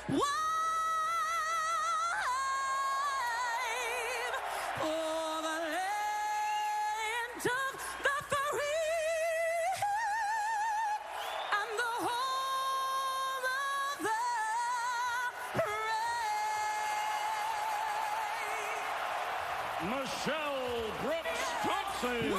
wave o'er the land of the free and the home of the brave. Michelle Brooks Thompson.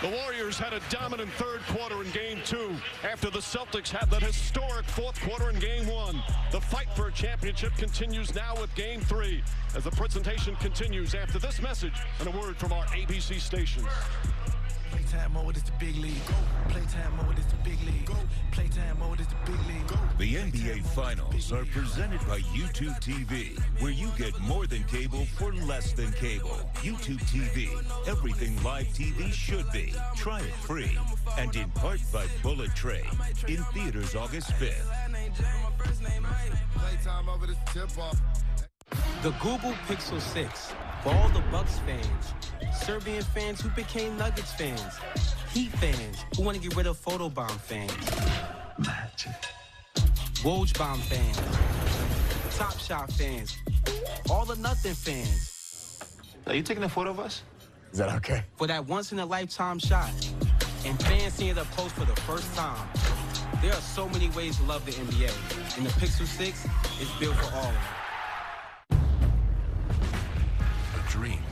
The Warriors had a dominant third quarter in Game 2 after the Celtics had that historic fourth quarter in Game 1. The fight for a championship continues now with Game 3 as the presentation continues after this message and a word from our ABC stations. Playtime mode is the big league. Playtime mode is the big league. Playtime mode is the big league. The NBA Finals are presented by YouTube TV, where you get more than cable for less than cable. YouTube TV, everything live TV should be. Try it free. And in part by Bullet Train. In theaters August 5th. The Google Pixel 6 for all the Bucks fans, Serbian fans who became Nuggets fans, Heat fans who want to get rid of photobomb fans, Magic. Woj bomb fans, Top Shot fans, all the nothing fans. Are you taking a photo of us? Is that okay? For that once-in-a-lifetime shot, and fans seeing it up close for the first time. There are so many ways to love the NBA, and the Pixel 6 is built for all of them. A dream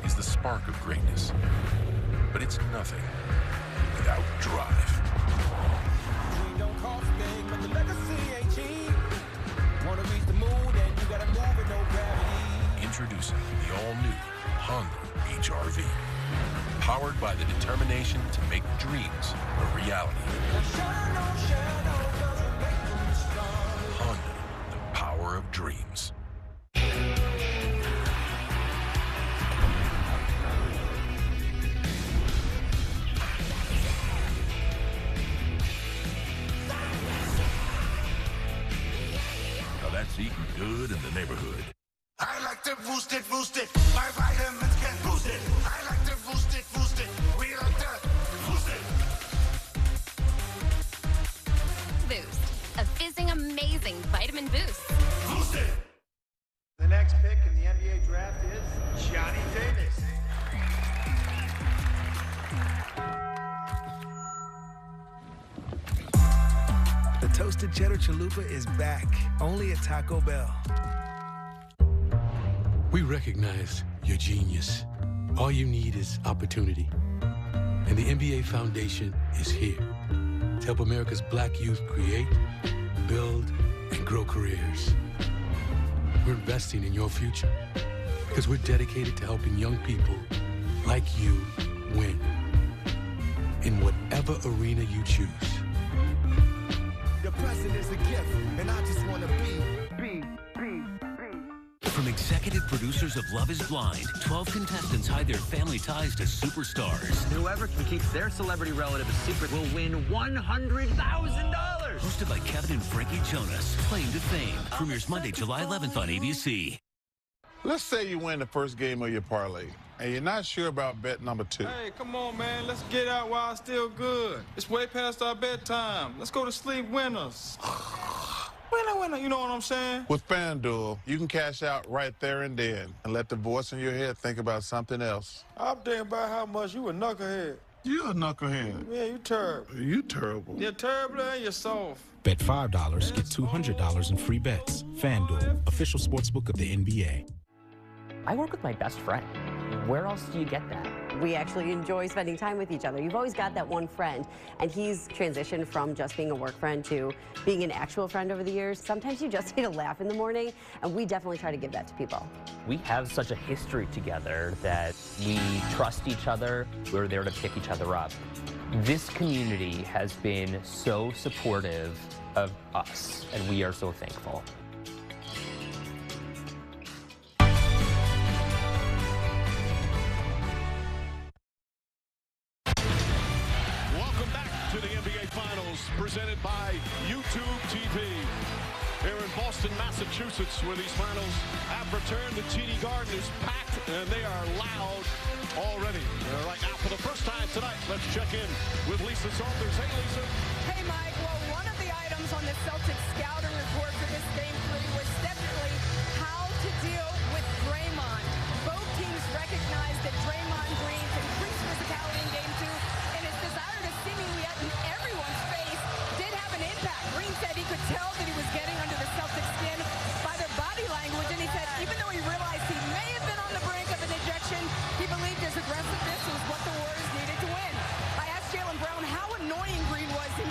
is the spark of greatness, but it's nothing without drive. Dream don't cost things, but the legacy ain't cheap. Wanna reach the moon, and you gotta move with no gravity. Introducing the all-new Honda HR-V, powered by the determination to make dreams a reality. Honda, the power of dreams. Now that's eating good in the neighborhood. I like to boost it, boost it. My vitamins can boost it. I like to boost it, boost it. We like to boost it. Boost, a fizzing amazing vitamin boost. Boost it. The next pick in the NBA draft is Johnny Davis. The toasted cheddar chalupa is back, only at Taco Bell. We recognize your genius. All you need is opportunity. And the NBA Foundation is here to help America's Black youth create, build, and grow careers. We're investing in your future because we're dedicated to helping young people like you win in whatever arena you choose. The present is a gift, and I just wanna be. From executive producers of Love is Blind, 12 contestants hide their family ties to superstars. Whoever can keep their celebrity relative a secret will win $100,000. Hosted by Kevin and Frankie Jonas, Claim to Fame. Premieres Monday, July 11th on ABC. Let's say you win the first game of your parlay, and you're not sure about bet number 2. Hey, come on, man. Let's get out while it's still good. It's way past our bedtime. Let's go to sleep winners. Winner, you know what I'm saying? With FanDuel, you can cash out right there and then and let the voice in your head think about something else. I'm thinking about how much you a knucklehead. You're a knucklehead. Yeah, you terrible. You terrible. You're terrible and you're soft. Bet $5, get $200 in free bets. FanDuel, official sportsbook of the NBA. I work with my best friend. Where else do you get that? We actually enjoy spending time with each other. You've always got that one friend, and he's transitioned from just being a work friend to being an actual friend over the years. Sometimes you just need a laugh in the morning, and we definitely try to give that to people. We have such a history together that we trust each other. We're there to pick each other up. This community has been so supportive of us, and we are so thankful. Presented by YouTube TV. Here in Boston, Massachusetts, where these finals have returned, the TD Garden is packed and they are loud already. Right now, for the first time tonight, let's check in with Lisa Saunders. Hey, Lisa. Hey, Mike.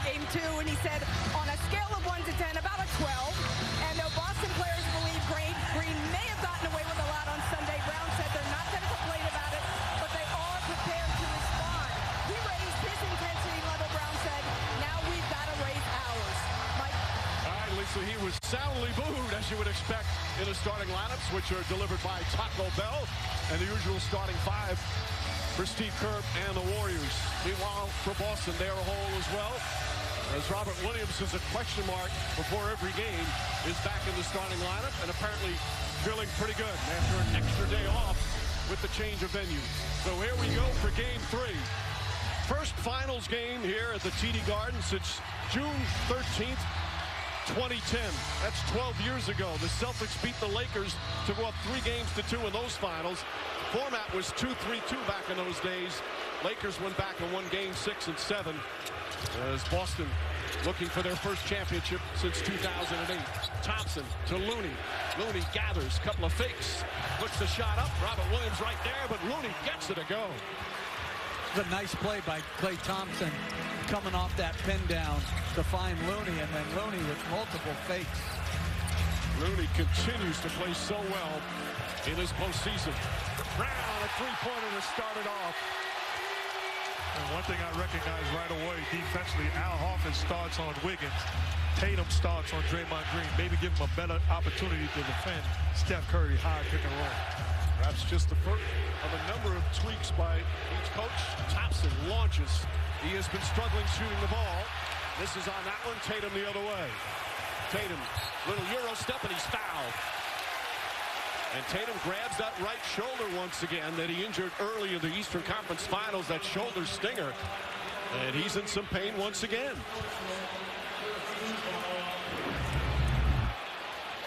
Game 2, and he said, on a scale of 1 to 10, about a 12. And though Boston players believe Green may have gotten away with a lot on Sunday, Brown said they're not going to complain about it, but they are prepared to respond. He raised his intensity level, Brown said. Now we've got to raise ours. Mike? All right, Lisa, he was soundly booed, as you would expect, in the starting lineups, which are delivered by Taco Bell, and the usual starting 5 for Steve Kerr and the Warriors. Meanwhile, for Boston, they're a hole as well, as Robert Williams is a question mark before every game, is back in the starting lineup and apparently feeling pretty good after an extra day off with the change of venue. So here we go for Game 3. First finals game here at the TD Garden since June 13th, 2010. That's 12 years ago. The Celtics beat the Lakers to go up 3-2 in those finals. Format was 2-3-2 back in those days. Lakers went back and won Game 6 and 7 as Boston looking for their first championship since 2008. Thompson to Looney. Looney gathers, couple of fakes, puts the shot up. Robert Williams right there, but Looney gets it to go. It's a nice play by Klay Thompson coming off that pin down to find Looney, and then Looney with multiple fakes. Looney continues to play so well in his postseason. Brown, a three-pointer to start it off. And one thing I recognize right away, defensively, Al Horford starts on Wiggins. Tatum starts on Draymond Green. Maybe give him a better opportunity to defend Steph Curry high pick and roll. Perhaps just the first of a number of tweaks by each coach. Thompson launches. He has been struggling shooting the ball. This is on that one. Tatum the other way. Tatum, little Euro step, and he's fouled. And Tatum grabs that right shoulder once again that he injured early in the Eastern Conference Finals, that shoulder stinger. And he's in some pain once again.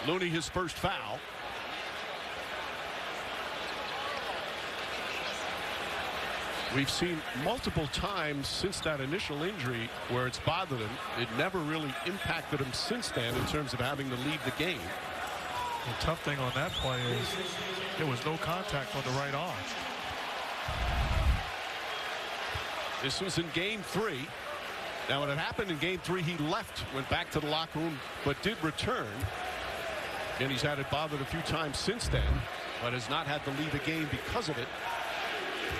Looney, his first foul. We've seen multiple times since that initial injury where it's bothered him. It never really impacted him since then in terms of having to leave the game. The tough thing on that play is there was no contact on the right arm. This was in Game 3. Now, when it happened in Game 3, he left, went back to the locker room, but did return. And he's had it bothered a few times since then, but has not had to leave the game because of it.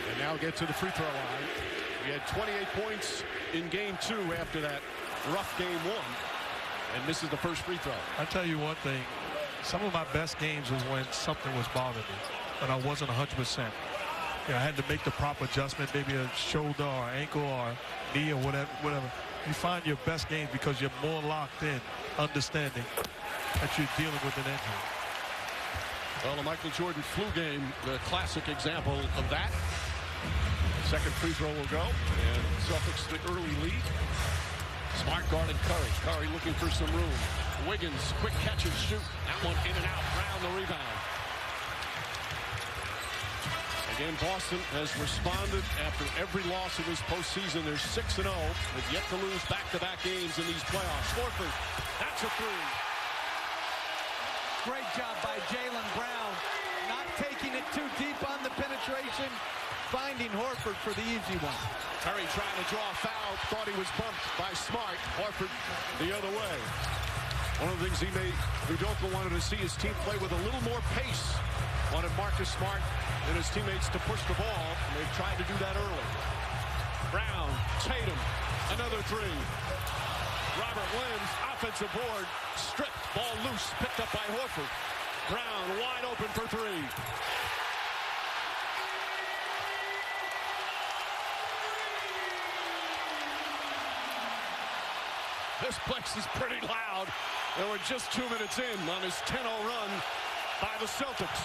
And now get to the free throw line. He had 28 points in Game 2 after that rough Game 1. And this is the first free throw. I tell you one thing. Some of my best games was when something was bothering me, but I wasn't 100%. I had to make the proper adjustment, maybe a shoulder or ankle or knee or whatever. You find your best games because you're more locked in, understanding that you're dealing with an injury. Well, the Michael Jordan flu game, the classic example of that. Second free throw will go, and Celtics the early lead. Smart guarding Curry. Curry looking for some room. Wiggins, quick catch and shoot. That one in and out. Brown the rebound. Again, Boston has responded after every loss of this postseason. They're 6-0. They've yet to lose back-to-back games in these playoffs. Horford, that's a three. Great job by Jaylen Brown. Not taking it too deep on the penetration. Finding Horford for the easy one. Curry trying to draw a foul. Thought he was bumped by Smart. Horford the other way. One of the things Udoka wanted to see his team play with a little more pace. Wanted Marcus Smart and his teammates to push the ball. And they've tried to do that early. Brown, Tatum, another three. Robert Williams, offensive board, stripped, ball loose, picked up by Horford. Brown wide open for three. This place is pretty loud. And we're just 2 minutes in on his 10-0 run by the Celtics.